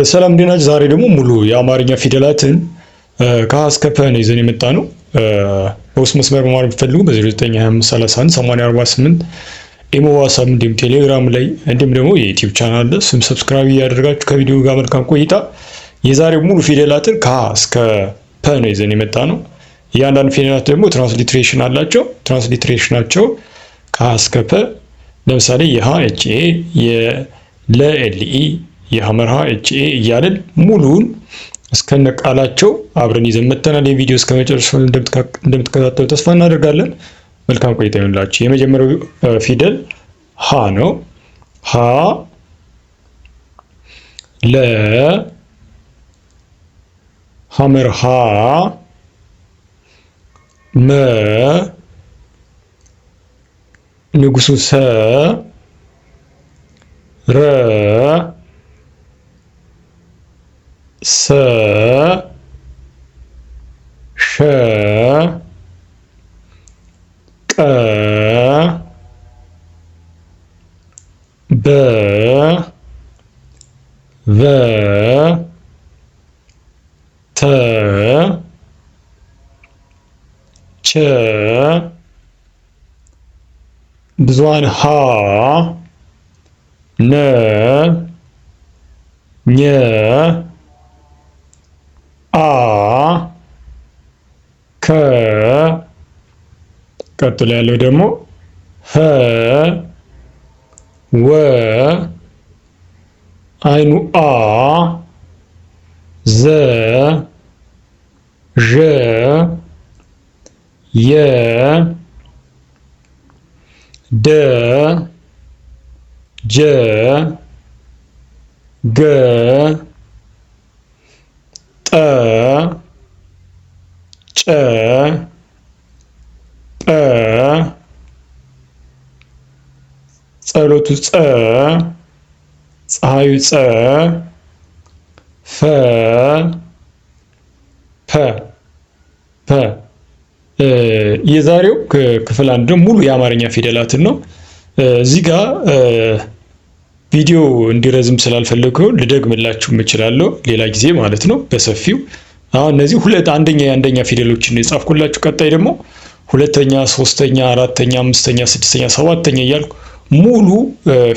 ሰላም እንዴት ናችሁ? ዛሬ ደግሞ ሙሉ የአማርኛ ፊደላትን ከሀ እስከ ፐ ነው ይዘን የመጣ ነው። በውስጥ መስመር መማር የምትፈልጉ በ0925318048 ኢሞ፣ ዋትስአፕ እንዲሁም ቴሌግራም ላይ እንዲሁም ደግሞ የዩቲዩብ ቻናል አለ። እሱም ሰብስክራይብ እያደረጋችሁ ከቪዲዮ ጋር መልካም ቆይታ። የዛሬው ሙሉ ፊደላትን ከሀ እስከ ፐ ነው ይዘን የመጣ ነው። እያንዳንዱ ፊደላት ደግሞ ትራንስሊትሬሽን አላቸው። ትራንስሊትሬሽናቸው ከሀ እስከ ፐ ለምሳሌ የሀ ኤች ኤ፣ የለ ኤል ኢ፣ የሐመርሃ ኤች ኤ እያልን ሙሉውን እስከነ ቃላቸው አብረን ይዘን መጥተናል። የቪዲዮ እስከ መጨረሻው እንደምትከታተሉ ተስፋ እናደርጋለን። መልካም ቆይታ ይሁንላችሁ። የመጀመሪያው ፊደል ሀ ነው። ሀ ለ ሐመርሃ መ ንጉሱ ሰ ረ ሰ ሸ ቀ በ ቨ ተ ቸ ብዙኃን ሀ ነ ኘ አ ከ ቀጥሎ ያለው ደግሞ ሀ ወ አይኑ አ ዘ ዠ የ ደ ጀ ገ ጠ ጨ ጰ ጸሎቱ ጸ ፀሐዩ ጸ ፈ ፐ ፐ የዛሬው ክፍል አንድ ሙሉ የአማርኛ ፊደላትን ነው። እዚህ ጋር ቪዲዮ እንዲረዝም ስላልፈለግኩ ልደግምላችሁ እችላለሁ ሌላ ጊዜ ማለት ነው በሰፊው። አሁን እነዚህ አንደኛ የአንደኛ ፊደሎችን የጻፍኩላችሁ። ቀጣይ ደግሞ ሁለተኛ፣ ሶስተኛ፣ አራተኛ፣ አምስተኛ፣ ስድስተኛ፣ ሰባተኛ እያልኩ ሙሉ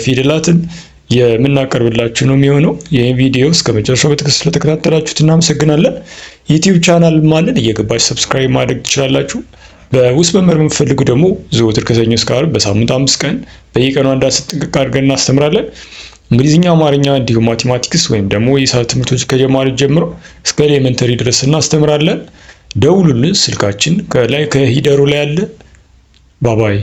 ፊደላትን የምናቀርብላችሁ ነው የሚሆነው። ይህ ቪዲዮ እስከ መጨረሻው በትዕግስት ስለተከታተላችሁት እናመሰግናለን። ዩቲዩብ ቻናል ማለት እየገባችሁ ሰብስክራይብ ማድረግ ትችላላችሁ። በውስጥ መማር የምትፈልጉ ደግሞ ዘወትር ከሰኞ እስከ ዓርብ በሳምንት 5 ቀን በየቀኑ አንዳንድ ጥንቅቅ አድርገን እናስተምራለን። እንግሊዝኛ፣ አማርኛ እንዲሁም ማቴማቲክስ ወይም ደግሞ የሂሳብ ትምህርቶች ከጀማሪ ጀምሮ እስከ ኤሌመንተሪ ድረስ እናስተምራለን። ደውሉልን፣ ስልካችን ከላይ ከሂደሩ ላይ አለ። ባባይ